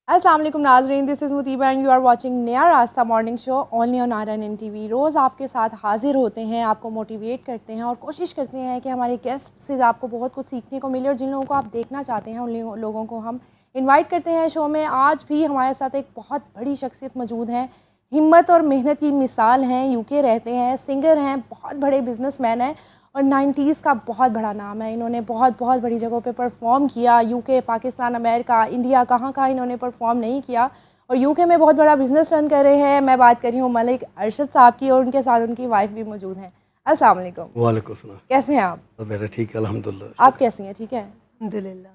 अस्सलाम वालेकुम नाज़रीन, this is Mutiba and you are watching Naya Rasta morning show only on RNN TV। रोज़ आपके साथ हाजिर होते हैं, आपको मोटिवेट करते हैं और कोशिश करते हैं कि हमारे गेस्ट से आपको बहुत कुछ सीखने को मिले और जिन लोगों को आप देखना चाहते हैं उन लोगों को हम इनवाइट करते हैं शो में। आज भी हमारे साथ एक बहुत बड़ी शख्सियत मौजूद हैं, हिम्मत और मेहनत की मिसाल हैं, UK रहते हैं, सिंगर हैं, बहुत बड़े बिजनेसमैन हैं और 90s का बहुत बड़ा नाम है। इन्होंने बहुत बहुत बड़ी जगहों पे परफॉर्म किया, UK, पाकिस्तान, अमेरिका, इंडिया, कहाँ कहाँ इन्होंने परफॉर्म नहीं किया और UK में बहुत बड़ा बिजनेस रन कर रहे हैं। मैं बात कर रही हूँ मलिक अरशद साहब की और उनके साथ उनकी वाइफ भी मौजूद हैं। अस्सलाम वालेकुम। वालेकुम सलाम। कैसे हैं आप? मेरा ठीक है अल्हम्दुलिल्लाह। आप कैसी हैं? ठीक है अल्हम्दुलिल्लाह।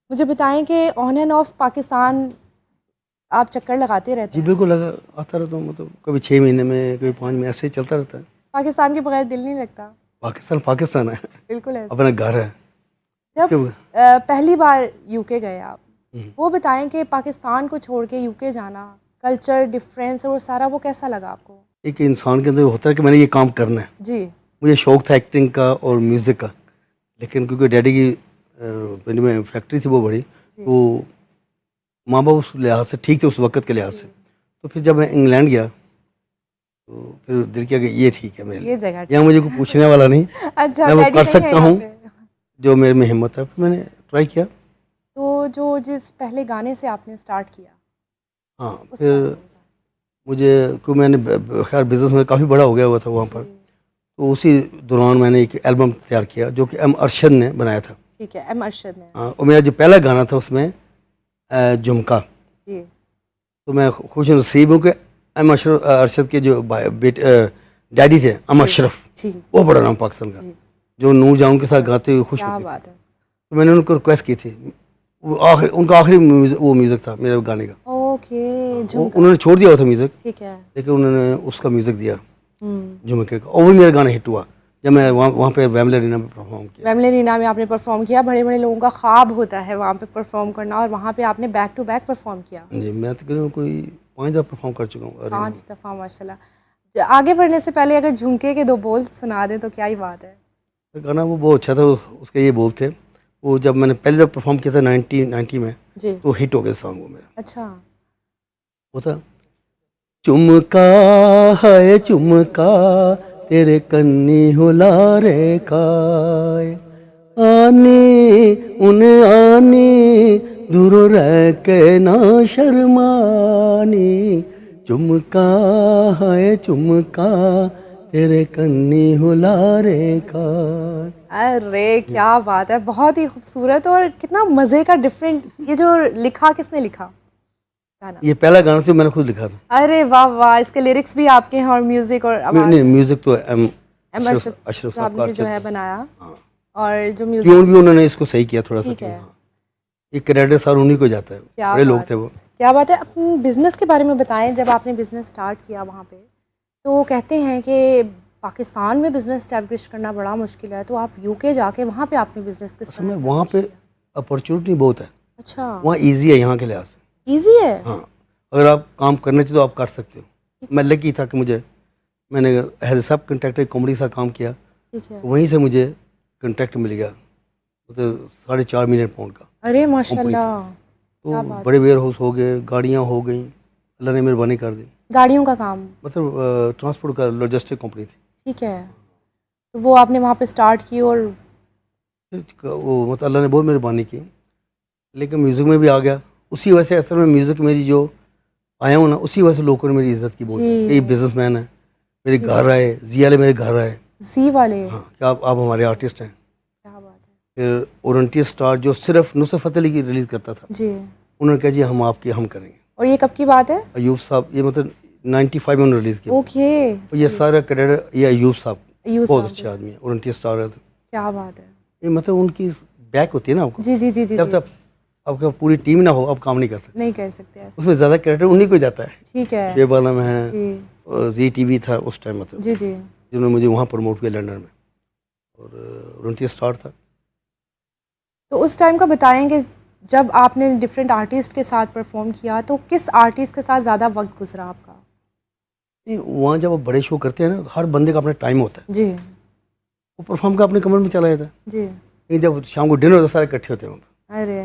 मुझे बताएं कि ऑन एंड ऑफ पाकिस्तान आप चक्कर लगाते रहते जी हैं? बिल्कुल लगा आता रहता हूँ, मतलब कभी 6 महीने में, कभी 5 में, ऐसे ही चलता रहता है। पाकिस्तान के बगैर दिल नहीं लगता? पाकिस्तान पाकिस्तान है, बिल्कुल है। अपना घर है। जब पहली बार UK गए आप, वो बताएं कि पाकिस्तान को छोड़ के UK जाना, कल्चर डिफरेंस और सारा वो कैसा लगा आपको? एक इंसान के अंदर होता है कि मैंने ये काम करना है। जी। मुझे शौक था एक्टिंग का और म्यूज़िक का, लेकिन क्योंकि डैडी की पिंड में फैक्ट्री थी वो बड़ी, तो माँ बाप उस लिहाज से ठीक थे, उस वक्त के लिहाज से। तो फिर जब मैं इंग्लैंड गया तो फिर दिल किया कि ये ठीक है मेरे ये लिए, जगह यहाँ मुझे कोई पूछने वाला नहीं, अच्छा, मैं वो डैडी कर नहीं है सकता यहाँ हूँ पे। जो मेरे में हिम्मत है। फिर मैंने ट्राई किया। तो जो जिस पहले गाने से आपने स्टार्ट किया, हाँ, उस फिर गाने का। मुझे क्यों मैंने खैर बिज़नेस में काफ़ी बड़ा हो गया हुआ था वहाँ पर, तो उसी दौरान मैंने एक एल्बम तैयार किया जो कि M अरशद ने बनाया था। ठीक है, M अरशद ने। हाँ, और मेरा जो पहला गाना था उसमें झुमका। जी तो मैं खुश नसीब हूँ कि अरशद के जो डैडी थे अशरफ, जी वो बड़ा नाम पाकिस्तान का, जी, जो नूर जहां के साथ गाते हुए खुश क्या होते थे। बात है। तो मैंने उनको रिक्वेस्ट की थी, वो उनका आखिरी वो म्यूज़िक था मेरे गाने का। ओके, झुमका। उन्होंने छोड़ दिया हुआ था म्यूज़िक, ठीक है। लेकिन उन्होंने उसका म्यूज़िक दिया झुमके का, और वही मेरा गाना हिट हुआ जब मैं वहाँ पे वेम्बले अरीना में परफॉर्म किया। वेम्बले अरीना में आपने परफॉर्म किया, बड़े बड़े लोगों का ख्वाब होता है वहाँ पे परफॉर्म करना और वहाँ पे आपने बैक टू बैक परफॉर्म किया। जी, मैं तकरीबन कोई 5 दफ़ा परफॉर्म कर चुका हूँ। 5 दफ़ा, माशाल्लाह। आगे बढ़ने से पहले अगर झुमके के 2 बोल सुना दें तो क्या ही बात है। गाना वो बहुत अच्छा था, उसके ये बोल थे, वो जब मैंने पहले जब परफॉर्म किया था 1990 में, जी। तो हिट हो गया सॉन्ग वो मेरा। अच्छा। वो था चुमका है चुमका तेरे कन्नी हुलारे काय, आनी उन्हें आनी दूर रह के ना शर्मानी, चुमका है चुमका तेरे कन्नी हुलारे काय। अरे क्या बात है, बहुत ही खूबसूरत और कितना मज़े का डिफरेंट। ये जो लिखा, किसने लिखा गाना? ये पहला गाना था मैंने खुद लिखा था। अरे वाह वाह, इसके लिरिक्स भी आपके हैं और म्यूजिक और आवाज़ नहीं, म्यूजिक तो M अशरफ अरशद साहब साहब का ने जो है बनाया। हाँ। और जो म्यूजिक ट्यून भी उन्होंने इसको सही किया थोड़ा सा। ठीक है। हाँ। ये क्रेडिट सार उन्हीं को जाता है, क्या बड़े लोग बात थे है। वो। क्या बात है। अपने बिजनेस के बारे में बताएं, जब आपने बिजनेस स्टार्ट किया वहाँ पे, तो कहते हैं कि पाकिस्तान में बिजनेस स्टैब्लिश करना बड़ा मुश्किल है, तो आप UK जाके वहाँ पे आपने बिजनेस किस असल तरह में से वहाँ पे अपॉर्चुनिटी बहुत है, अच्छा, वहाँ इजी है यहाँ के लिहाज से। इजी है। हाँ, अगर आप काम करना चाहिए तो आप कर सकते हो। मैं लकी था कि मैंने एज सब कंट्रैक्टर कॉमेडी के साथ काम किया, ठीक है। वहीं से मुझे कंट्रैक्ट मिल गया, तो 4.5 मिलियन पाउंड का। अरे माशाल्लाह, तो क्या बात बड़े वेयर हाउस हो गए, गाड़ियाँ हो गई, अल्लाह ने मेहरबानी कर दी। गाड़ियों का काम। मतलब ट्रांसपोर्ट का लॉजिस्टिक कंपनी थी। ठीक है, तो वो आपने वहाँ पे स्टार्ट की और वो मतलब अल्लाह ने बहुत मेहरबानी की, लेकिन म्यूज़िक में भी आ गया। उसी वजह से असल में म्यूज़िक मेरी जो आया हूँ ना, उसी वजह से लोगों ने मेरी इज्जत की बहुत है कि ये बिजनेसमैन है। मेरे घर आए, जिया ले मेरे घर आए। जी वाले। हाँ, कि आप हमारे आर्टिस्ट हैं। क्या बात है। फिर ओरेंटी स्टार जो सिर्फ नुसरत फ़तेह अली की रिलीज़ करता था, जी। उन्होंने कहा जी हम करेंगे। और ये कब की बात है? अयूब साहब, ये मतलब 95 में उन्होंने रिलीज़ किया। ओके। और ये सारा क्रेडिट ये अयूब साहब, अयूब बहुत साहब अच्छे आदमी है, ओरेंटी स्टार है। क्या बात है। ये मतलब उनकी बैक होती है ना आपको। जी जी जी जी जब जी। तक आपका पूरी टीम ना हो आप काम नहीं कर सकते। नहीं कर सकते ऐसे। उसमें ज़्यादा क्रेडिट उन्हीं को जाता है। ठीक है। शेब आलम है, जी ZTV था उस टाइम, मतलब जी जी। जिन्होंने मुझे वहाँ प्रमोट किया लंदन में, और ओरेंटी स्टार था। तो उस टाइम का बताएंगे, जब आपने डिफरेंट आर्टिस्ट के साथ परफॉर्म किया, तो किस आर्टिस्ट के साथ ज़्यादा वक्त गुजरा आपका? नहीं, वहाँ जब आप बड़े शो करते हैं ना, हर बंदे का अपना टाइम होता है। जी वो परफॉर्म का अपने कमरे में चला जाता है, जी। लेकिन जब शाम को डिनर होता है सारे इकट्ठे होते हैं वहाँ पर, अरे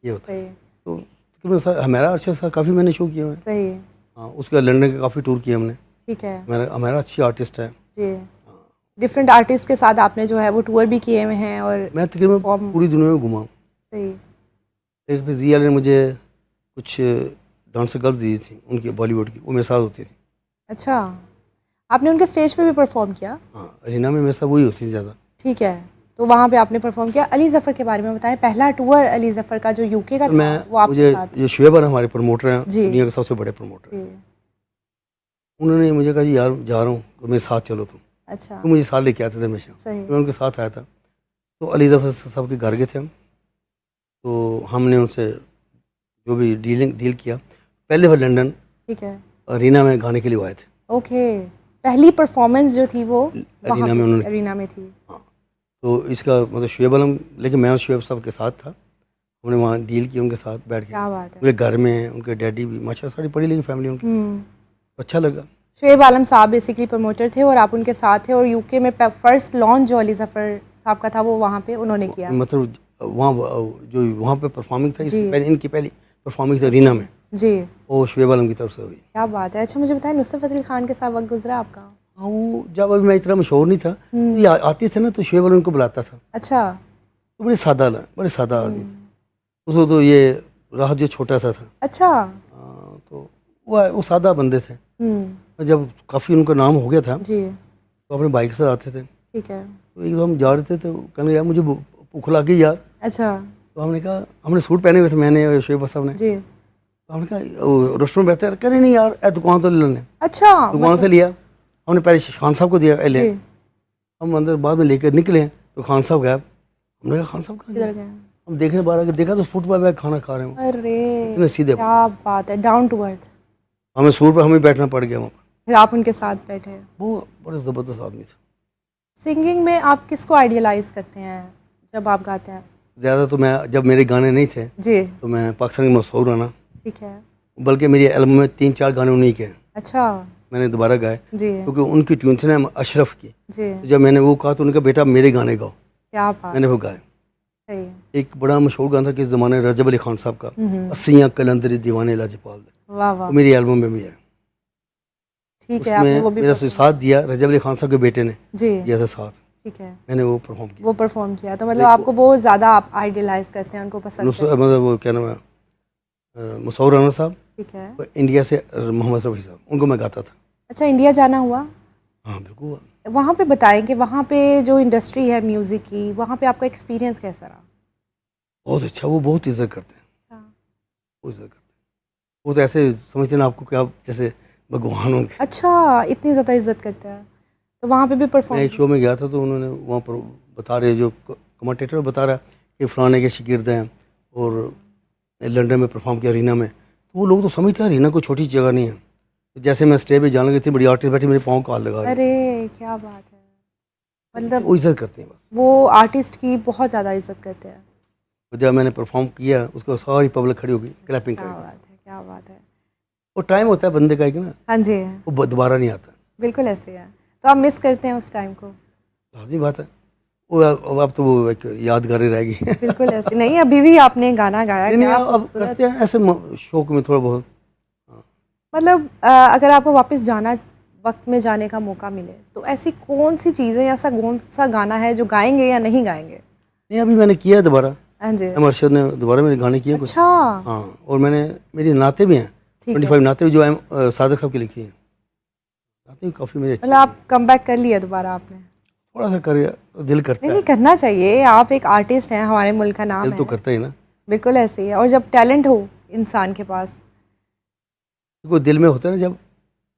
ये होता है। सही। तो हमारा अच्छा सा काफ़ी मैंने शो किया है। सही है। हाँ, उसके लंदन का काफ़ी टूर किया हमने। ठीक है हमारा अच्छी आर्टिस्ट है। जी। डिफरेंट आर्टिस्ट के साथ आपने जो है वो टूर भी किए हुए हैं और मैं तकरीबन परफॉर्म। पूरी दुनिया में घुमा हूँ। सही। एक फिर जिया ने मुझे कुछ डांसर गर्ल्स दी थी उनकी, बॉलीवुड की, वो मेरे साथ होती थी। अच्छा, आपने उनके स्टेज पे भी परफॉर्म किया? हाँ, अरीना में मेरे साथ वही होती थी ज़्यादा। ठीक है, तो वहाँ पे आपने परफॉर्म किया। अली ज़फ़र के बारे में बताएं, पहला टूर अली ज़फ़र का जो यूके का तो था मैं वो आपके मुझे साथ? जो शुएब है हमारे प्रमोटर हैं, जी दुनिया के सबसे बड़े प्रमोटर हैं, जी। उन्होंने मुझे कहा जी यार जा रहा हूँ तो मेरे साथ चलो तुम। अच्छा। तो मुझे साथ लेके आते थे हमेशा, सही। तो मैं उनके साथ आया था। तो अली ज़फ़र साहब के घर गए थे हम, तो हमने उनसे जो भी डील किया। पहले बार लंदन ठीक है। अरीना में गाने के लिए वो आए थे। ओके, पहली परफॉर्मेंस जो थी वो वहाँ अरीना में पे उन्होंने, अरीना में थी। हाँ, तो इसका मतलब शुएब आलम, लेकिन मैं और शुएब साहब के साथ था। हमने वहाँ डील की उनके साथ बैठ के। क्या बात है। उनके घर में उनके डैडी भी माशाल्लाह सारी पढ़ी लिखी फैमिली उनकी। अच्छा लगा। शुएब आलम साहब बेसिकली प्रमोटर थे और आप उनके साथ थे, और यूके में फर्स्ट लॉन्च जो अली ज़फ़र साहब का था वो वहाँ पे उन्होंने किया। मतलब वहाँ जो वहाँ पे परफॉर्मिंग था, इससे जी पहले इनकी पहली परफॉर्मिंग थी रीना में, जी। वो शुएब आलम की तरफ से हुई। क्या बात है। अच्छा मुझे बताएं, नुसरत फ़तेह अली खान के साथ वक्त गुजरा आपका? हाँ, वो जब अभी मैं इतना मशहूर नहीं था तो ये आते थे ना, तो शुएब आलम को बुलाता था। अच्छा। तो बड़े सादा आदमी थे। उसको तो ये राहत जो छोटा सा था। अच्छा। हाँ, तो वो सादा बंदे थे। और जब काफ़ी उनका नाम हो गया था जी। तो अपने बाइक से आते थे। ठीक है। तो एक हम जा रहे थे तो कहने यार मुझे भूख लग गई यार। अच्छा। तो हमने कहा, हमने सूट पहने हुए थे, मैंने और शुएब साहब ने। जी। तो हमने कहा रेस्टोरेंट में बैठते, कह रहे नहीं यार ए दुकान तो ले लेने। अच्छा दुकान से मतलब। लिया, हमने पहले खान साहब को दिया, ले। जी। हम अंदर बाद में लेकर निकले तो खान साहब गायब। हमने कहा खान साहब कहाँ गए? किधर गए? हम देखने बाहर आके देखा तो फुटपाथ पे खाना खा रहे हो। अरे इतने सीधे क्या बात है, डाउन टू अर्थ। हमें सूट पे हमें बैठना पड़ गया वहाँ पर। फिर आप उनके साथ बैठे। वो बड़े ज़बरदस्त आदमी थे। सिंगिंग में आप किसको आइडियलाइज करते हैं जब आप गाते हैं? ज़्यादा तो मैं, जब मेरे गाने नहीं थे जी। तो मैं पाकिस्तानी मशहूर राना, ठीक है। बल्कि मेरी एल्बम में 3-4 गाने उन्हीं के हैं, अच्छा। मैंने दोबारा गाए, जी क्योंकि उनकी ट्यून थी ना अशरफ की। जी। तो जब मैंने वो कहा तो उन्होंने कहा बेटा मेरे गाने गाओ, क्या बात। मैंने वो गाए। सही। एक बड़ा मशहूर गाना था कि इस ज़माने रजब अली खान साहब का, अस्सियाँ कलंदरी दीवाने लाजपाल, वाह वो वाह। मेरी एल्बम में भी है। ठीक है, आपने उसमें वो भी मेरा perform- साथ दिया रजब अली खान साहब के बेटे ने जी। दिया था साथ, ठीक है। मैंने वो परफॉर्म किया। वो परफॉर्म किया तो मतलब आपको बहुत ज़्यादा आप आइडियलाइज करते हैं, उनको पसंद करते हैं। मतलब वो क्या नाम है, मुसौर राना साहब, ठीक है। और इंडिया से मोहम्मद रफ़ी साहब, उनको मैं गाता था। अच्छा, इंडिया जाना हुआ? हाँ बिल्कुल। वहाँ पे बताएं कि वहाँ पे जो इंडस्ट्री है म्यूज़िक की, वहाँ पे आपका एक्सपीरियंस कैसा रहा? बहुत अच्छा, वो बहुत इज्जत करते हैं, अच्छा। बहुत इज्जत करते हैं। वो तो ऐसे समझते हैं ना आपको कि आप जैसे भगवान होंगे। अच्छा, इतनी ज़्यादा इज्जत करते हैं, तो वहाँ पे भी मैं परफॉर्म। एक शो में गया था तो उन्होंने वहाँ पर बता रहे, जो कमेंटेटर बता रहा कि फलाने के शागिर्द हैं और लंदन में परफॉर्म किया रीना में, तो वो लोग तो समझते हैं रीना कोई छोटी जगह नहीं है। तो जैसे मैं स्टेज पे जाने लगी थी, बड़ी आर्टिस्ट बैठी मेरे पाँव को हाथ लगा रही, अरे क्या बात है। मतलब वो इज्जत करते हैं बस। वो आर्टिस्ट की बहुत ज़्यादा इज्जत करते हैं। तो जब मैंने परफॉर्म किया उसके बाद सारी पब्लिक खड़ी हो गई क्लैपिंग क्या करके। बात है, क्या बात है। वो टाइम होता है बंदे का एक ना, हाँ जी, वो दोबारा नहीं आता। बिल्कुल ऐसे है। तो आप मिस करते हैं उस टाइम को? लाज़मी बात है, वो अब तो वो एक यादगार ही रहेगी। बिल्कुल ऐसे नहीं, अभी भी आपने गाना गाया, नहीं नहीं, क्या अब खूबसूरत। करते हैं ऐसे शौक में थोड़ा बहुत। मतलब अगर आपको वापस जाना, वक्त में जाने का मौका मिले, तो ऐसी कौन सी चीज़ें या ऐसा कौन सा गाना है जो गाएंगे या नहीं गाएंगे? नहीं, अभी मैंने किया है दोबारा, हाँ जी। एम अरशद ने दोबारा मेरे गाने किए कुछ। अच्छा। हाँ, और मैंने, मेरी नाते भी हैं, ठीक है। 25 नाते भी जो सादिक साहब की लिखी है, नाते भी काफ़ी मेरे अच्छे मतलब आप हैं। कम बैक कर लिया दोबारा आपने? थोड़ा सा कर, दिल करता नहीं है, नहीं, करना चाहिए, आप एक आर्टिस्ट हैं, हमारे मुल्क का नाम दिल तो है। करता ही ना। बिल्कुल ऐसे ही है, और जब टैलेंट हो इंसान के पास। देखो दिल में होता है ना, जब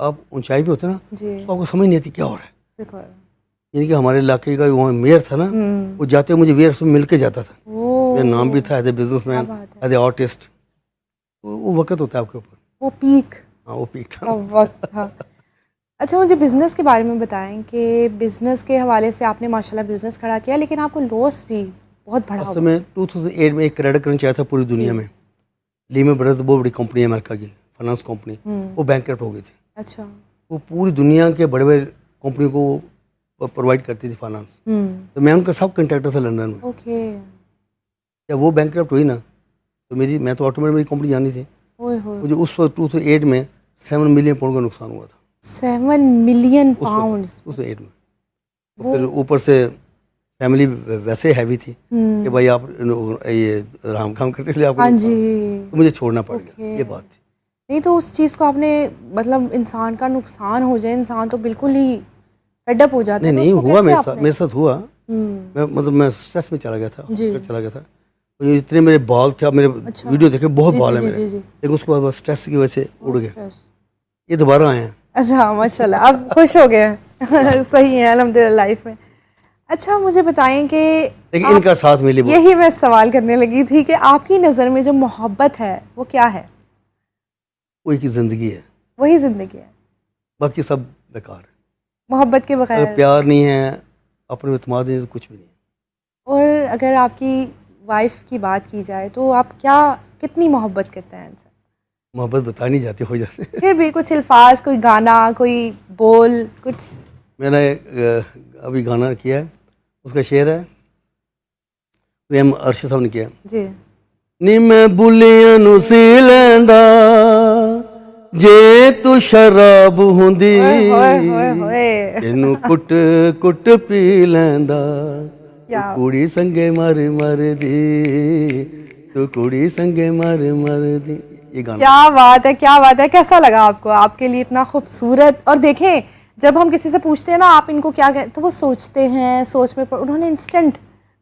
आप ऊंचाई पे होते हैं ना, जी। तो आपको समझ नहीं आती क्या हो रहा है। बिल्कुल। यानी कि हमारे इलाके का वहाँ मेयर था ना, वो जाते हुए मुझे वेयर से मिल के जाता था, मेरा नाम भी ओ था एज ए बिजनेस क्या मैन, बात है। As a artist. वो वक्त होता है आपके ऊपर। वो पीक हाँ, वो पीक का था। वक्त था। अच्छा, मुझे बिज़नेस के बारे में बताएं कि बिज़नेस के हवाले से आपने माशाल्लाह बिज़नेस खड़ा किया, लेकिन आपको लॉस भी बहुत बड़ा असल हुआ। में 2008 में एक क्रेडिट करना चाहा था पूरी दुनिया जी। में। लीमन ब्रदर्स बहुत बड़ी कंपनी है अमेरिका की, फाइनेंस कंपनी, वो बैंकरप्ट हो गई थी। अच्छा। वो पूरी दुनिया के बड़े बड़े कंपनी को प्रोवाइड करती थी फाइनेंस। तो मैं उनका सब कंट्रैक्टर था लंदन में। ओके। जब वो बैंकरप्ट हुई ना, तो मैं तो ऑटोमेटिक मेरी कंपनी जानी थी। ओए होए, मुझे उस वक्त 2008 में 7 मिलियन पाउंड का नुकसान हुआ था 7 मिलियन उस पाउंड्स। वक्त, उस 8 में। तो वो फिर ऊपर से फैमिली वैसे हैवी थी कि भाई आप ये राम काम करते इसलिए आपको हाँ नुकसान जी, हुआ। तो मुझे छोड़ना पड़ गया, ओके। ये बात थी। नहीं तो उस चीज़ को आपने, मतलब इंसान का नुकसान हो जाए, इंसान तो बिल्कुल ही फेडअप हो जाता नहीं है, तो नहीं उसको हुआ कैसे आपने? मेरे साथ हुआ। हम्म, मैं स्ट्रेस में चला गया था, जी, स्ट्रेस चला गया था। तो ये इतने मेरे बाल थे, आप मेरे अच्छा, वीडियो देखे, बहुत जी जी बाल है जी मेरे, जी जी, लेकिन उसके बाद बस स्ट्रेस की वजह से वो उड़ गए। स्ट्रेस। ये दोबारा आए हैं। अच्छा माशाल्लाह, आप खुश हो गए हैं सही है अल्हम्दुलिल्लाह लाइफ में। अच्छा मुझे बताएं कि लेकिन आप, इनका साथ मिली बहुत। यही मैं सवाल करने लगी थी कि आपकी नज़र में जो मोहब्बत है वो क्या है? कोई की ज़िंदगी है, वही ज़िंदगी है, बाकी सब बेकार है। मोहब्बत के अगर बगैर। प्यार नहीं है, अपने एतमाद नहीं है, तो कुछ भी नहीं है। और अगर आपकी वाइफ की बात की जाए तो आप क्या, कितनी मोहब्बत करते हैं इनसे? मोहब्बत बता नहीं जाती, हो जाती है। फिर भी कुछ अल्फाज, कोई गाना, कोई बोल, कुछ। मैंने अभी गाना किया है, उसका शेर है, एम अर्शद साहब ने किया है। जी, नी मैं बुलियां नु सी लैंदा जे तू शराब हुंदी, ओए होए होए होए तेनू कुट कुट पी लैंदा, तू क्या, कुड़ी संगे मर मर दी, तू कुड़ी संगे मर मर दी। ये गाना क्या बात है, क्या बात है। कैसा लगा आपको, आपके लिए इतना खूबसूरत? और देखें, जब हम किसी से पूछते हैं ना आप इनको क्या कहें, तो वो सोचते हैं, सोच में उन्होंने इंस्टेंट,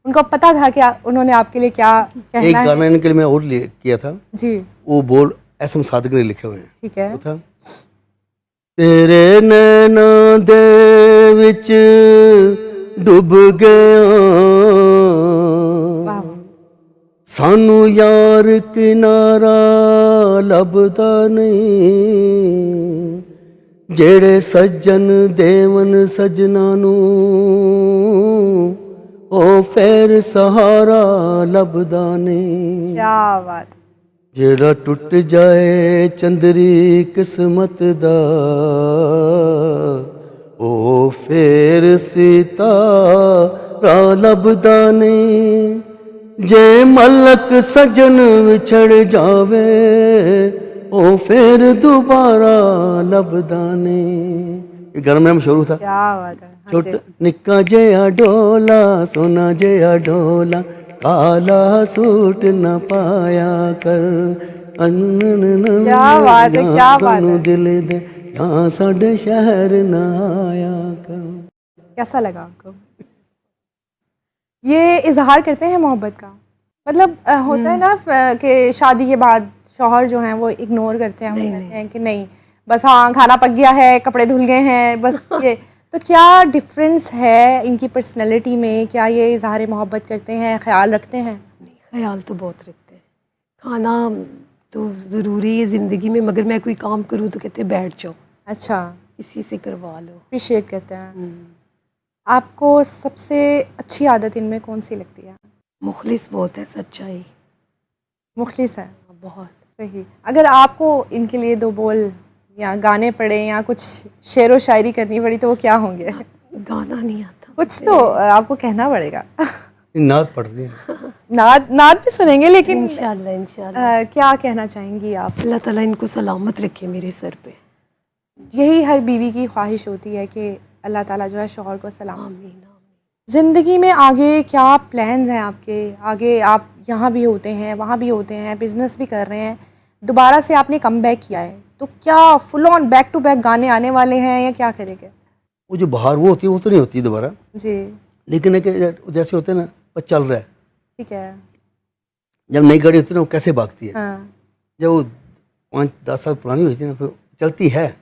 उनको पता था कि उन्होंने आपके लिए क्या कहना एक गाना है। इनके लिए मैं और किया था, जी, वो बोल एस एम सादिक ने लिखे हुए हैं। ठीक है। वो था, तेरे नैना दे विच डुब गया, वाह वाह, सानू यार किनारा लभदा नहीं, जेड़े सज्जन देवन सजना नू ओ फेर सहारा लभदा नहीं, क्या बात। जेड़ा टुट जाए चंदरी किस्मत दा ओ फेर सितारा लभदा नहीं, जे मलक सजन विछड़ जावे ओ फिर दोबारा लभदा नहीं। ये गाना मेरा मशहूर था। क्या बात है, हाँ जी। छोटा निक्का जिहा डोला, सोना जिहा डोला, काला सूट न पाया कर, क्या बात है, क्या बात यादां है। दिल दे यहाँ साडे शहर न आया कर। कैसा लगा आपको? ये इजहार करते हैं मोहब्बत का, मतलब होता है ना कि शादी के बाद शौहर जो हैं वो इग्नोर करते हैं, वो कहते हैं कि नहीं बस, हाँ खाना पक गया है, कपड़े धुल गए हैं, बस ये। तो क्या डिफरेंस है इनकी पर्सनैलिटी में? क्या ये इजहार मोहब्बत करते हैं, ख्याल रखते हैं? नहीं, ख्याल तो बहुत रखते हैं। खाना तो ज़रूरी है ज़िंदगी में, मगर मैं कोई काम करूँ तो कहते हैं बैठ जाओ, अच्छा, इसी से करवा लो। अप्रिशिएट करते हैं। आपको सबसे अच्छी आदत इनमें कौन सी लगती है? मुखलिस बहुत है, सच्चाई मुखलिस है, बहुत। सही। अगर आपको इनके लिए दो बोल या गाने पड़े या कुछ शेर व शायरी करनी पड़ी तो वो क्या होंगे? गाना नहीं आता कुछ तो आपको कहना पड़ेगा नाद पढ़ती हैं। नाद, नाद भी सुनेंगे, लेकिन इंशाल्लाह इंशाल्लाह। क्या कहना चाहेंगी आप? अल्लाह ताला इनको सलामत रखे मेरे सर पे। यही हर बीवी की ख्वाहिश होती है कि अल्लाह ताला जो है शौहर को सलाम। आमीन आमीन। ज़िंदगी में आगे क्या प्लान्स हैं आपके? आगे आप यहाँ भी होते हैं, वहाँ भी होते हैं, बिजनेस भी कर रहे हैं, दोबारा से आपने कम बैक किया है, तो क्या full on back to back गाने आने वाले हैं या क्या करेंगे? वो जो बाहर वो होती है वो तो नहीं होती दोबारा, जी, लेकिन है कि जैसे होते हैं ना, वो चल रहा है। ठीक है। जब नई गाड़ी होती है ना, वो कैसे भागती है, हाँ, जब वो 5-10 साल पुरानी होती है ना, फिर चलती है,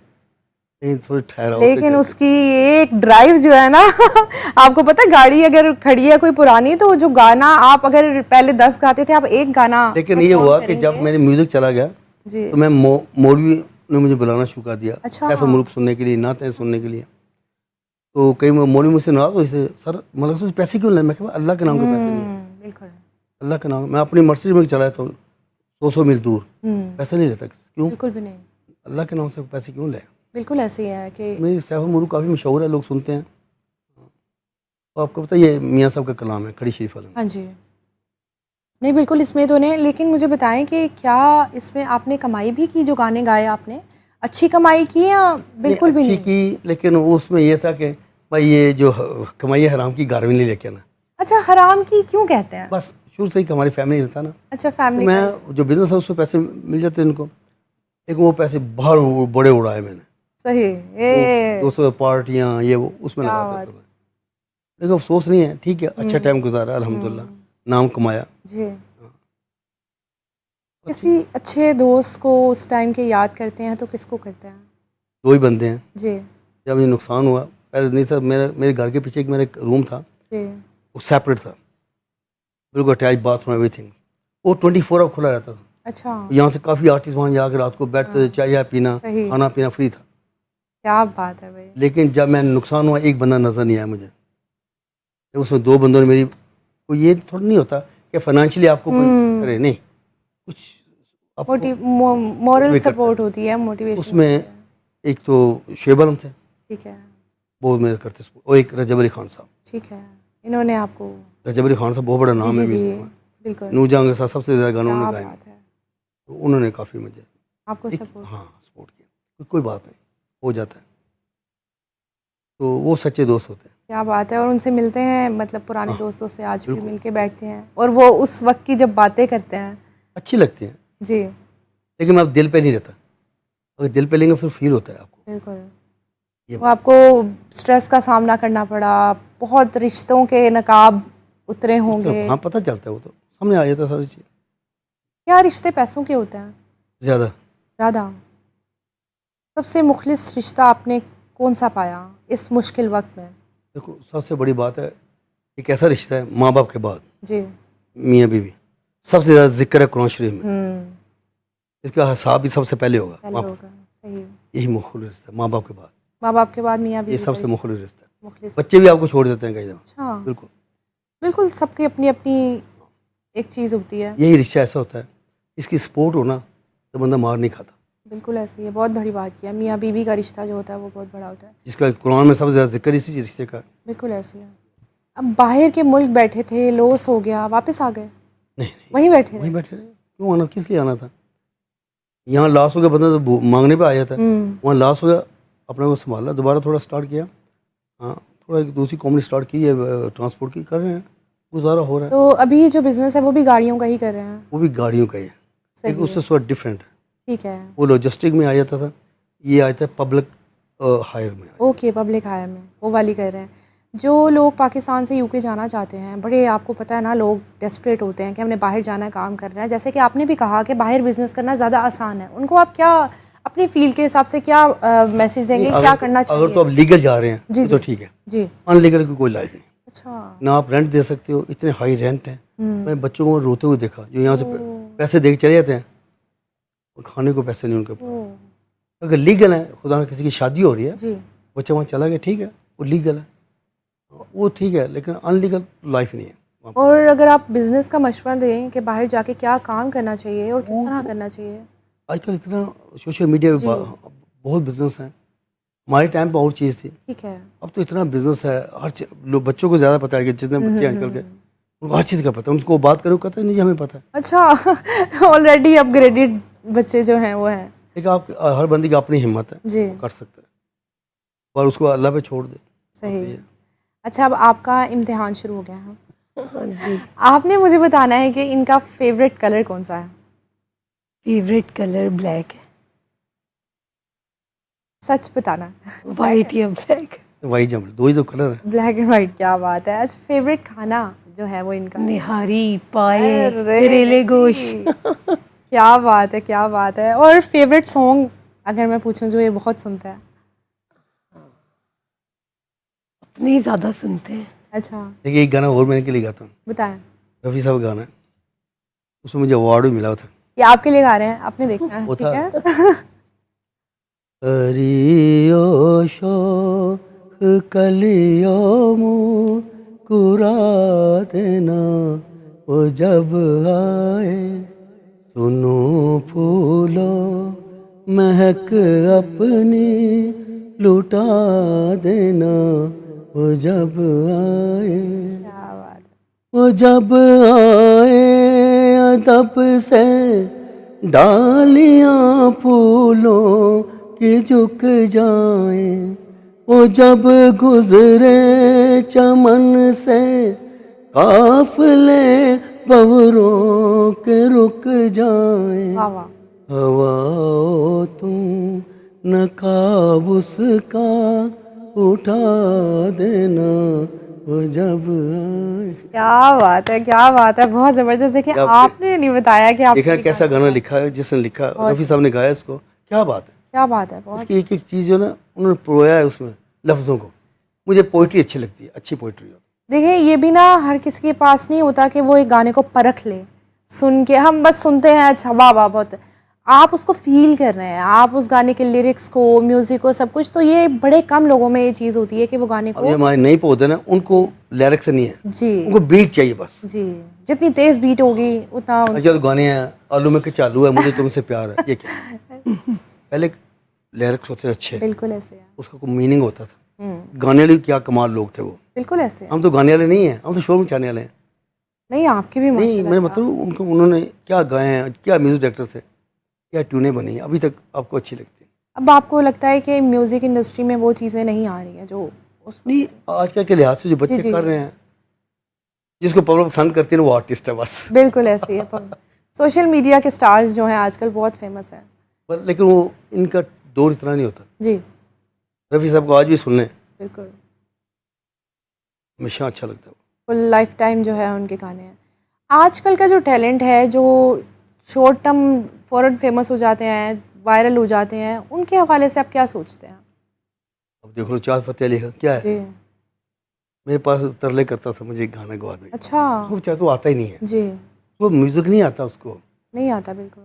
लेकिन थोड़ी ठहराव से लेकिन चलती उसकी एक ड्राइव जो है ना आपको पता है, गाड़ी अगर खड़ी है कोई पुरानी, तो जो गाना आप अगर पहले 10 गाते थे, आप एक गाना है। लेकिन ये perform हुआ कि जब करेंगे। मेरे म्यूजिक चला गया, जी, तो मैं मौलवी ने मुझे बुलाना शुरू कर दिया, अच्छा। सैफ मुल्क सुनने के लिए, नातें सुनने के लिए। तो कई मौलवी मुझसे नाराज हुए थे, सर मतलब तुझे पैसे क्यों ले? मैं कहा अल्लाह के नाम के पैसे नहीं है, बिल्कुल। अल्लाह के नाम। मैं अपनी मर्सिडीज में चलाया तो 100 मील दूर, पैसे नहीं लेता, क्यों? बिल्कुल भी नहीं, अल्लाह के नाम से पैसे क्यों ले? बिल्कुल ऐसे ही है कि मेरी सैफ मुल्क काफ़ी मशहूर है, लोग सुनते हैं। तो आपको पता है ये मियाँ साहब का कलाम है, खड़ी शरीफ वाला। हाँ जी, नहीं बिल्कुल इसमें तो नहीं, लेकिन मुझे बताएं कि क्या इसमें आपने कमाई भी की, जो गाने गाए आपने अच्छी कमाई की या बिल्कुल भी अच्छी नहीं? की, लेकिन वो उसमें ये था कि भाई ये जो कमाई है हराम की घर में नहीं लेके आना। अच्छा, हराम की क्यों कहते हैं? बस शुरू से ही हमारी फैमिली रहता ना, अच्छा, तो फैमिली का ही। मैं जो बिजनेस है उसमें पैसे मिल जाते हैं इनको, लेकिन वो पैसे बाहर बड़े उड़ाए मैंने। सही वो ये 200 पार्टियाँ ये वो उसमें क्या लगाता बात। था मैं। लेकिन अफसोस नहीं है, ठीक है, अच्छा टाइम गुजारा अल्हम्दुलिल्लाह, हम्म, नाम कमाया। जी। बाकी किसी अच्छे दोस्त को उस टाइम के याद करते हैं तो किसको करते हैं? दो ही बंदे हैं। जी। जब मुझे नुकसान हुआ, पहले नहीं था, मेरे घर के पीछे एक मेरा एक रूम था, जी। वो सेपरेट था, बिल्कुल अटैच बाथरूम एवरीथिंग, वो 24 आवर खुला रहता था। अच्छा। यहाँ से काफ़ी आर्टिस्ट वहाँ जाकर रात को बैठते थे, हाँ, चाय पीना, सही। खाना पीना फ्री था। क्या बात है भाई। लेकिन जब मैं नुकसान हुआ, एक बंदा नज़र नहीं आया मुझे। जब उसमें दो बंदों ने मेरी, कोई ये थोड़ा नहीं होता कि फाइनेंशियली आपको कोई करे, नहीं, कुछ आपको मॉरल मोटिवेट करता है। सपोर्ट होती है, मोटिवेशन उसमें होती है। एक तो शेब आलम थे, ठीक है। वो मेरे करते support, और एक रजब अली खान साहब। ठीक है, इन्होंने आपको। रजब अली खान साहब बहुत बड़ा जी नाम है जी जी, म्यूज़िक में, बिल्कुल। नूरजहां के साथ सबसे ज़्यादा गाने क्या उन्होंने गाए हैं। बात है। तो उन्होंने काफ़ी मुझे आपको एक, सपोर्ट। हाँ, सपोर्ट किया। कोई बात नहीं, हो जाता है। तो वो सच्चे दोस्त होते हैं। क्या बात है। और उनसे मिलते हैं, मतलब पुराने हाँ, दोस्तों से आज भी बिल्कुल मिलके बैठते हैं और वो उस वक्त की जब बातें करते हैं। अच्छी लगती हैं, जी। लेकिन मैं अब दिल पे नहीं रहता। अगर दिल पे लेंगे फिर फील होता है आपको बिल्कुल। ये वो बात। आपको स्ट्रेस का सामना करना पड़ा, बहुत रिश्तों के नकाब उतरे उस होंगे। तरफ हाँ, पता चलता है, वो तो सामने आ जाता है सारी चीज़। क्या रिश्ते पैसों के होते हैं ज़्यादा ज़्यादा? सबसे मुखलिस रिश्ता आपने कौन सा पाया इस मुश्किल वक्त में? देखो, सबसे बड़ी बात है, एक ऐसा रिश्ता है माँ बाप के बाद, जी। मियाँ बीवी, सबसे ज़्यादा जिक्र है कुरान शरीफ में। हम्म। इसका हिसाब भी सबसे पहले होगा पहले माँ, होगा, सही। यही मुखलिस रिश्ता है माँ बाप के बाद, माँ बाप के बाद मियाँ ये बीवी का सबसे रिश्ता मुखलिस रिश्ता है। मुखलिस। बच्चे भी आपको छोड़ देते हैं कई दफ़ा, अच्छा। बिल्कुल। बिल्कुल, सबकी अपनी अपनी एक चीज़ होती है। यही रिश्ता ऐसा होता है, इसकी सपोर्ट होना तो बंदा मार नहीं खाता। बिल्कुल ऐसी है, बहुत बड़ी बात किया। मियाँ बीवी का रिश्ता जो होता है वो बहुत बड़ा होता है। जिसका कुरान में सबसे ज़्यादा जिक्र इसी रिश्ते का है। बिल्कुल ऐसी है। अब बाहर के मुल्क बैठे थे, लॉस हो गया, वापस आ गए, नहीं नहीं, वहीं बैठे वहीं रहे? बैठे रहे, क्यों आना, किस लिए आना था? यहाँ लॉस हो गया, बंदा तो मांगने पे आ जाता है। हम्म। वहाँ लॉस हो गया, अपने को संभाला, दोबारा थोड़ा स्टार्ट किया। हाँ, थोड़ा एक दूसरी कंपनी स्टार्ट की है, ट्रांसपोर्ट की, कर रहे हैं, गुजारा हो रहा है। तो अभी जो बिजनेस है वो भी गाड़ियों का ही कर रहे हैं? वो भी गाड़ियों का ही है, लेकिन सही उससे है। थोड़ा डिफरेंट है। ठीक है। वो लॉजिस्टिक में आ जाता था, ये आता है पब्लिक हायर में। ओके, पब्लिक हायर में वो वाली कर रहे हैं। जो लोग पाकिस्तान से यूके जाना चाहते हैं, बड़े आपको पता है ना, लोग डेस्परेट होते हैं कि हमने बाहर जाना है, काम करना है, जैसे कि आपने भी कहा कि बाहर बिजनेस करना ज़्यादा आसान है, उनको आप क्या अपनी फील्ड के हिसाब से क्या मैसेज देंगे, क्या करना अगर तो चाहिए? आप लीगल जा रहे हैं जी तो जी ठीक है, जी। अनलीगल की कोई लाइफ नहीं। अच्छा। ना आप रेंट दे सकते हो, इतने हाई रेंट हैं। मैंने बच्चों को रोते हुए देखा जो यहाँ से ओह, पैसे दे के चले जाते हैं और खाने को पैसे नहीं उनके पास। ओह, अगर लीगल है, खुदा ना किसी की शादी हो रही है, जी। बच्चा वहाँ चला गया, ठीक है, वो लीगल है, वो ठीक है, लेकिन अनलीगल लाइफ नहीं है वहाँ पर। और अगर आप बिजनेस का मशवरा दें कि बाहर जाके क्या काम करना चाहिए और किस वो तरह तो करना चाहिए? आजकल इतना सोशल मीडिया पे जी। बहुत बिजनेस है। हमारे टाइम पे और चीज़ थी, ठीक है। अब तो इतना बिजनेस है, हर चीज लोग, बच्चों को ज़्यादा पता है कि जितने बच्चे हैं आजकल के, उनको हर चीज़ का पता है। उनको बात करो, कहते हैं नहीं हमें पता है। अच्छा। ऑलरेडी अपग्रेडेड बच्चे जो हैं वो हैं। लेकिन आप, हर बंदी की अपनी हिम्मत है, जी। वो कर सकता है, और उसको अल्लाह पे छोड़ दे। बात सही। ये है। अच्छा, अब आपका इम्तिहान शुरू हो गया है। हाँ जी। आपने मुझे बताना है कि इनका फेवरेट कलर कौन सा है? फेवरेट कलर ब्लैक है। सच बताना। वाइट या ब्लैक? वही जम, दो ही तो कलर है। ब्लैक एंड वाइट, क्या बात है। अच्छा, फेवरेट खाना जो है वो इनका? निहारी, पाए, अरे करेले नहीं। गोश्त। क्या बात है, क्या बात है। और फेवरेट सॉन्ग अगर मैं पूछूं जो ये बहुत सुनता है? नहीं ज़्यादा सुनते हैं। अच्छा, देखिए, एक गाना और मैंने के लिए गाता हूँ, बताएं। रफ़ी साहब का गाना है, उसमें मुझे अवार्ड भी मिला था। ये आपके लिए गा रहे हैं, आपने देखना है, वो ठीक था, है। करियो शोख कलियो मुस्कुराते ना, वो जब आए सुनो फूलो महक अपनी लुटा देना, वो जब आए, क्या बात है। वो जब आए तब से डालियां फूलों की झुक जाएं, वो जब गुजरे चमन से काफिले भंवरों के रुक जाएं। वाह वाह, हवाओ तुम नकाब उसका उठा देना, वो जब आए। क्या बात है, क्या बात है, बहुत ज़बरदस्त। देखिए क्या आपने नहीं बताया कि आप देखा कैसा गाना लिखा है, जिसने लिखा रफ़ी साहब ने गाया इसको, क्या बात है। क्या बात है, बहुत इसकी एक एक चीज़ जो ना उन्होंने परोया है उसमें लफ्ज़ों को। मुझे पोइट्री अच्छी लगती है, अच्छी पोइट्री हो। देखिए ये भी ना हर किसी के पास नहीं होता कि वो एक गाने को परख ले। सुन के हम बस सुनते हैं, अच्छा वाह वाह बहुत, आप उसको फील कर रहे हैं, आप उस गाने के लिरिक्स को, म्यूजिक को, सब कुछ। तो ये बड़े कम लोगों में ये चीज़ होती है कि वो गाने अब को, ये हमारे नए पौधे ना, उनको लिरिक्स नहीं है, जी उनको बीट चाहिए बस। जी, जितनी तेज बीट होगी उतना अच्छा तो गाने हैं, आलू में के चालू है, मुझे तुमसे प्यार है, ये क्या पहले लिरिक्स होते अच्छे, बिल्कुल ऐसे है। उसका कोई मीनिंग होता था। गाने वाले भी क्या कमाल लोग थे वो। बिल्कुल ऐसे है। हम तो गाने वाले नहीं हैं, हम तो शोर मचाने वाले हैं। नहीं आपकी भी नहीं माशाल्लाह। मेरे मतलब उनको, उन्होंने क्या गाए हैं, क्या म्यूजिक डायरेक्टर थे, क्या ट्यूनें बनी हैं, अभी तक आपको अच्छी लगती है। अब आपको लगता है कि म्यूजिक इंडस्ट्री में वो चीज़ें नहीं आ रही हैं जो उस, नहीं आजकल के लिहाज से जो बच्चे जी। कर रहे हैं, जिसको पब्लिक पसंद करती है ना वो आर्टिस्ट है बस। बिल्कुल ऐसे ही है। सोशल मीडिया के स्टार्स जो हैं आजकल बहुत फेमस है। पर लेकिन वो इनका दौर इतना नहीं होता। जी रफ़ी साहब को आज भी सुन लें, बिल्कुल, हमेशा अच्छा लगता है। फुल लाइफ टाइम जो है उनके गाने हैं। आजकल का जो टैलेंट है, जो शॉर्ट टर्म फ़ौरन फेमस हो जाते हैं, वायरल हो जाते हैं, उनके हवाले से आप क्या सोचते हैं? अब देख लो चाँद फतेह अली का क्या है, जी मेरे पास तरले करता था मुझे एक गाना गवा दे, अच्छा, उसको चाहे तो आता ही नहीं है, जी वो म्यूजिक नहीं आता उसको, नहीं आता बिल्कुल।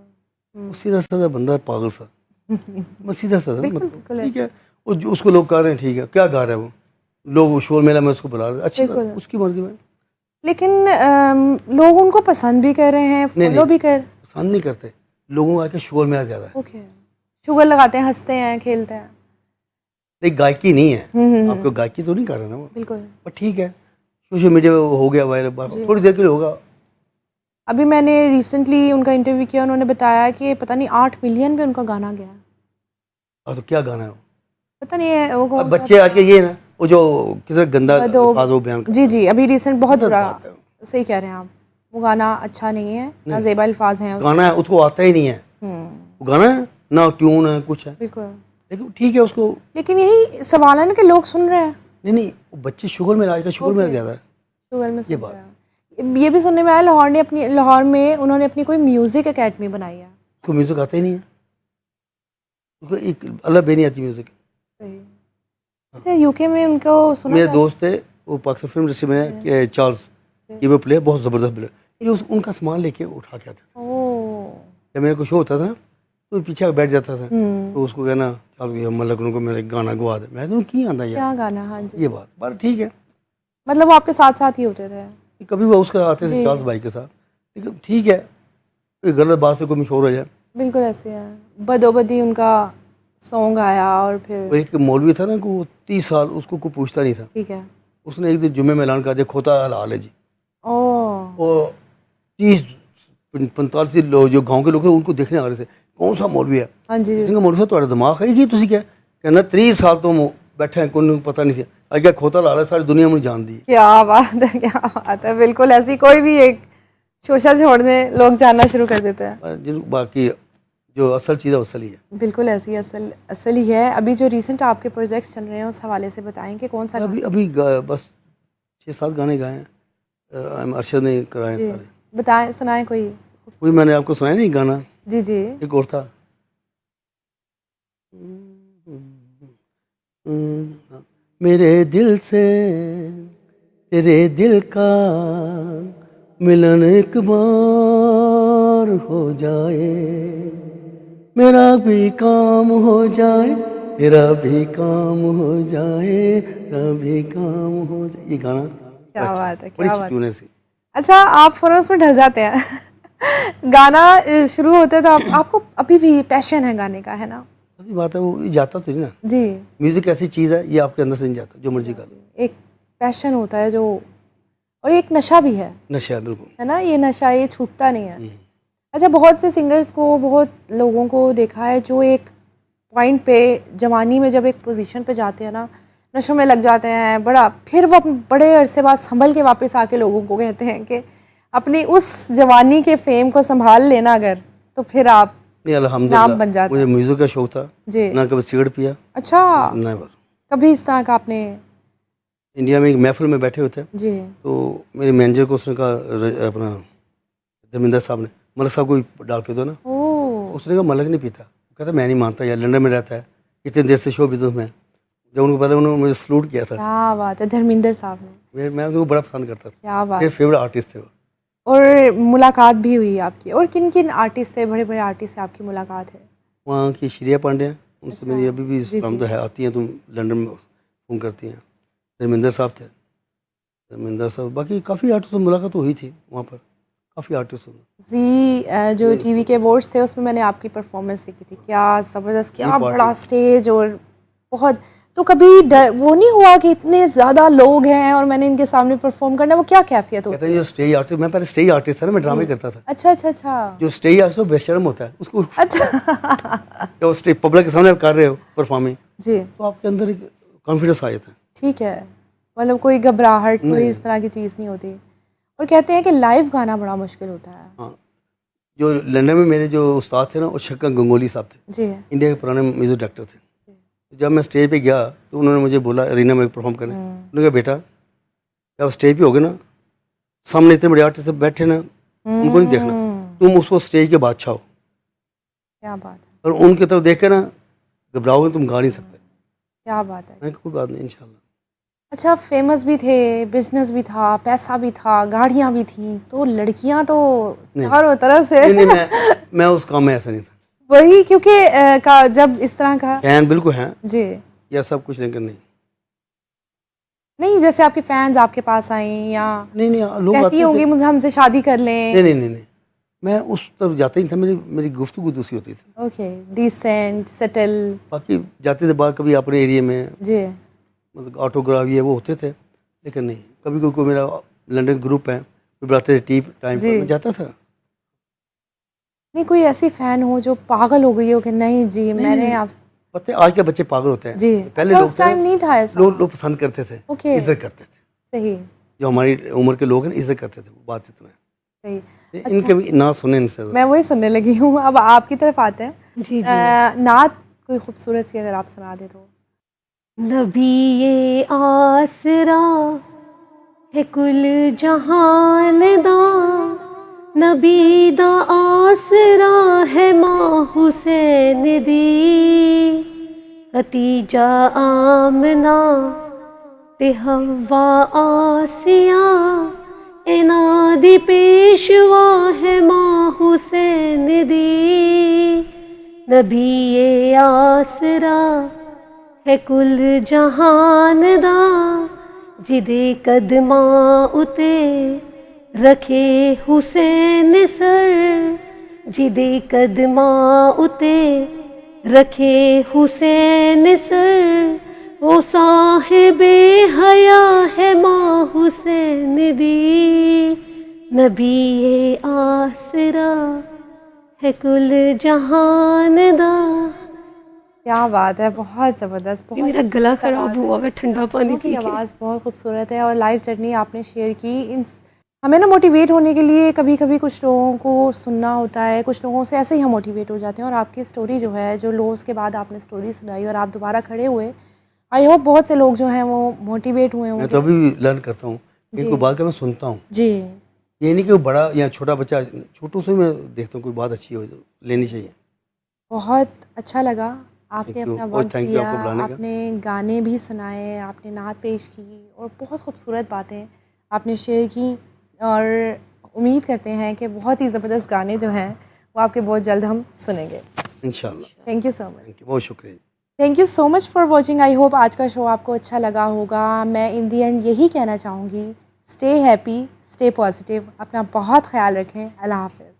वो सीधा साधा बंदा है, पागल सा, बस सीधा साधा बिल्कुल, मतलब बिल्कुल ठीक है। वो जो उसको लोग कह रहे हैं ठीक है, क्या गा रहा है वो, लोग शोर मेला में उसको बुला रहे हैं, अच्छी बात, बिल्कुल। उसकी मर्जी में। लेकिन लोग उनको पसंद भी कर रहे हैं, नहीं, फॉलो भी कर, पसंद नहीं करते लोगों को, आके शोर मेला ज़्यादा है। ओके, शुगर लगाते हैं, हंसते हैं, खेलते हैं। नहीं गायकी नहीं है, आपको गायकी तो नहीं कर रहा ना वो, बिल्कुल। पर ठीक है सोशल मीडिया पे हो गया वायरल, थोड़ी देर के लिए होगा। अभी मैंने रिसेंटली उनका इंटरव्यू किया, उन्होंने बताया कि पता नहीं 8 मिलियन पे उनका गाना गया। अब तो क्या गाना है वो, पता नहीं है वो अब कौन बच्चे आज के ये है ना, वो जो किसी गंदा दो, अल्फाज वो बयान करते जी जी, अभी रिसेंट बहुत गलत बुरा, बात है। सही कह रहे हैं आप, वो गाना अच्छा नहीं है, ना ज़ेबा अल्फाज हैं हैं। उसमें। गाना है उसको आता ही नहीं है, वो गाना है ना ट्यून है कुछ है, बिल्कुल। लेकिन ठीक है उसको। लेकिन यही सवाल है ना कि लोग सुन रहे हैं, नहीं नहीं वो बच्चे शुगर में आजकल शुगर में ज़्यादा है। गूगल में सुन बात रहे हैं। ये भी सुनने में आया लाहौर में उन्होंने अपनी कोई म्यूजिक एकेडमी बनाई है। उसको म्यूज़िक आता ही नहीं है, उसको एक अल्लाह बे नहीं आती म्यूज़िक। सही। अच्छा यूके में उनको सुना मेरे था? दोस्त थे वो पाकिस्तान फिल्म इंडस्ट्री में है, चार्ल्स कीबोर्ड प्लेयर, बहुत ज़बरदस्त प्लेयर, ये उनका सामान लेके उठा के आते थे। ओह जब मेरे को शो होता था तो पीछे आके बैठ जाता था, तो उसको कहना चार्ल्स भैया मलक उनको मेरे गाना गवा दे, मैं तो की आंदा यार क्या गाना, हाँ जी। ये बात, पर ठीक है मतलब वो आपके साथ साथ ही होते थे? कभी वो उसका आते थे चार्ल्स भाई के साथ, लेकिन ठीक है कोई गलत बात से कोई मशहूर हो जाए। बिल्कुल ऐसे है, बदोबदी उनका सॉन्ग आया और और फिर एक मौलवी था ना कि वो 30 साल उसको कोई पूछता नहीं था, ठीक है। उसने एक दिन जुम्मे में ऐलान कर दिया खोता हलाल है जी। ओह वो 30-45 लोग जो गांव के लोग थे उनको देखने आ रहे थे, कौन सा मौलवी है, हाँ जी जी। किसी का मौलवी साहब तुम्हारा दिमाग है कि तुसी क्या कहना 30 साल तो बैठे हैं कोई पता नहीं सी अज क्या खोता हलाल है, सारी दुनिया में जान दी। क्या बात है, क्या बात है, बिल्कुल ऐसी कोई भी एक शोशा छोड़ने लोग जानना शुरू कर देते हैं। जिन बाकी जो असल चीज़ है वो असल ही है। बिल्कुल ऐसी असल ही है। अभी जो रिसेंट आपके प्रोजेक्ट्स चल रहे हैं उस हवाले से बताएं कि कौन सा अभी बस 6-7 गाने गाए हैं, अरशद ने कराए हैं जी, सारे। बताएं, सुनाएं कोई। वही मैंने आपको सुनाया नहीं गाना, जी जी। एक और था मेरे दिल से तेरे दिल का मिलन एक बार हो जाए, मेरा भी काम हो जाए तेरा भी काम हो जाए, तेरा भी काम हो जाए, ये गाना क्या बात है, बड़ी क्या बात ट्यून है सी। अच्छा, आप फ़ौरन उसमें ढल जाते हैं गाना शुरू होता है तो आपको अभी भी पैशन है गाने का, है ना? अभी बात है वो ये जाता तो नहीं ना, जी, म्यूजिक ऐसी चीज़ है ये आपके अंदर से नहीं जाता, जो मर्जी कर लो। एक पैशन होता है जो, और एक नशा भी है नशा है बिल्कुल। ना? ये नशा ये छूटता नहीं है। अच्छा, बहुत से सिंगर्स को, बहुत लोगों को देखा है जो एक पॉइंट पे जवानी में जब एक पोजीशन पे जाते हैं ना, नशों में लग जाते हैं बड़ा, फिर वो बड़े अरसे बाद संभल के वापस आके लोगों को कहते हैं कि अपनी उस जवानी के फेम को संभाल लेना अगर, तो फिर आप नहीं नाम अल्हम्दुलिल्लाह बन जाता मुझे है। म्यूज़िक का शौक था, जी। ना कभी सिगरेट पिया, अच्छा, नेवर। कभी इस तरह का आपने? इंडिया में एक महफ़िल में बैठे होते हैं, जी। तो मेरे मैनेजर को उसने कहा अपना धर्मेंद्र साहब ने, मलक साहब को भी डाल के दो ना। ओह, उसने कहा मलक नहीं पीता। कहता मैं नहीं मानता यार, लंदन में रहता है, इतने देर से शो बिज़नेस में है। जब उनको पता, उन्होंने मुझे सलूट किया था। क्या बात है, धर्मेंद्र साहब ने, मैं उनको बड़ा पसंद करता था, क्या बात। मेरे फेवरेट आर्टिस्ट थे वो। और मुलाकात भी हुई आपकी, और किन किन आर्टिस्ट से, बड़े बड़े आर्टिस्ट से आपकी मुलाकात है? वहाँ की श्रेया पांडे हैं, उनसे अच्छा, मेरी अभी भी जी सलाम जी। तो है, आती हैं तुम लंदन में फ़ोन करती हैं। धर्मेंद्र साहब थे, धर्मेंद्र साहब, बाकी काफ़ी आर्टिस्ट से मुलाकात हुई थी वहाँ पर, काफ़ी आर्टिस्ट। जो टीवी के अवार्ड्स थे उसमें मैंने आपकी परफॉर्मेंस देखी थी, क्या ज़बरदस्त, क्या पार्टी। बड़ा स्टेज, और बहुत। तो कभी डर वो नहीं हुआ कि इतने ज़्यादा लोग हैं और मैंने इनके सामने परफॉर्म करना, वो क्या कैफियत कहते होती हैं है? जो स्टेज आर्टिस्ट, मैं पहले स्टेज आर्टिस्ट था ना, मैं ड्रामे करता था। अच्छा अच्छा अच्छा। जो स्टेज आर्टिस्ट वो बेशर्म होता है, उसको अच्छा जो स्टेज पब्लिक के सामने आप कर रहे हो परफॉर्मिंग, जी, तो आपके अंदर एक कॉन्फिडेंस आ जाता है। ठीक है, मतलब कोई घबराहट, कोई नहीं, इस तरह की चीज़ नहीं होती। और कहते हैं कि लाइव गाना बड़ा मुश्किल होता है। हाँ, जो लंदन में मेरे जो उस्ताद थे ना, वो शक्कर गंगोली साहब थे, जी। इंडिया के पुराने म्यूजिक डायरेक्टर थे। जब मैं स्टेज पे गया तो उन्होंने मुझे बोला अरीना में परफॉर्म करने, उन्होंने कहा बेटा जब स्टेज पे हो गए ना, सामने इतने बड़े आर्टिस्ट बैठे ना, उनको नहीं देखना, तुम उसको स्टेज के बादशाह हो, क्या बात है, और उनकी तरफ देख के ना घबराओगे, तुम गा नहीं सकते। क्या बात है। मैंने कहा, कोई बात नहीं इंशाल्लाह। अच्छा, फेमस भी थे, बिजनेस भी था, पैसा भी था, गाड़ियाँ भी थी, तो लड़कियाँ तो नहीं। चारों तरफ से नहीं मैं उस काम में ऐसा नहीं था। वही, क्योंकि जब इस तरह का, फैन बिल्कुल हैं जी, या सब कुछ, लेकिन नहीं नहीं जैसे आपके फैंस आपके पास आए या नहीं नहीं लोग कहती आते थे। होंगी मुझे, हमसे शादी कर लें। नहीं नहीं नहीं नहीं, मैं उस तरफ जाता ही नहीं था, मेरी मेरी गुफ्तगू दूसरी होती थी। Okay, decent, settle. बाकी जाते थे बाहर कभी अपने एरिया में, जी। मतलब ऑटोग्राफ ये वो होते थे, लेकिन नहीं कभी कोई कोई मेरा लंदन ग्रुप है, कोई बुलाते थे टी टाइम पर, जी। मैं जाता था। नहीं, कोई ऐसी फैन हो जो पागल हो गई हो कि नहीं जी मैंने आप। पता है आज के बच्चे पागल होते हैं, जी, पहले अच्छा, लोग उस टाइम नहीं था ऐसा। लोग पसंद करते थे, ओके, इज्जत करते थे, सही जो हमारी उम्र के लोग हैं इज्जत करते थे, वो बात इतना है। सही। इनके भी ना सुने इनसे मैं वही सुनने लगी हूँ, अब आपकी तरफ आते हैं। जी जी। नात कोई खूबसूरत सी अगर आप सुना दे तो। नबी ये आसरा है कुल जहान दा, नबी दा आसरा है मां हुसैन दी, खतीजा आमना ते हवा आसिया, इना दी पेशवा है मां हुसैन दी, नबी ये आसरा है कुल जहान दा, जिदे कदमां उते रखे हुसैन सर, जिदे कदमां उते रखे हुसैन सर, वो साहिबे हया है मां हुसैन दी, नबी ये आसरा है कुल जहान दा। क्या बात है, बहुत ज़बरदस्त, बहुत मेरा गला खूबसूरत खराब आवाज़ है। हुआ है ठंडा पानी दोनों पी की के। आवाज़ बहुत खूबसूरत है, और लाइव जर्नी आपने शेयर की। इन हमें ना मोटिवेट होने के लिए कभी कभी कुछ लोगों को सुनना होता है, कुछ लोगों से ऐसे ही हम मोटिवेट हो जाते हैं, और आपकी स्टोरी जो है, जो लॉस के बाद आपने स्टोरी सुनाई और आप दोबारा खड़े हुए, आई होप बहुत से लोग जो हैं वो मोटिवेट हुए मैं तो होंगे। अभी भी लर्न करता हूँ, जी। कोई बात का मैं सुनता हूँ, जी, ये नहीं कि वो बड़ा या छोटा बच्चा, छोटों से मैं देखता हूँ कोई बात अच्छी हो जो लेनी चाहिए। बहुत अच्छा लगा, आपने थैंक यू, अपना और वक्त थैंक यू दिया, आपको बुलाने का। आपने गाने भी सुनाए, आपने नात पेश की, और बहुत खूबसूरत बातें आपने शेयर की, और उम्मीद करते हैं कि बहुत ही ज़बरदस्त गाने जो हैं वो आपके बहुत जल्द हम सुनेंगे। इंशाल्लाह। Thank you so much. Thank you, बहुत शुक्रिया। Thank you so much for watching. I hope आज का शो आपको अच्छा लगा होगा। मैं इन दी एंड यही कहना चाहूँगी, स्टे हैप्पी, स्टे पॉजिटिव, अपना बहुत ख्याल रखें। अल्लाह हाफ़िज़।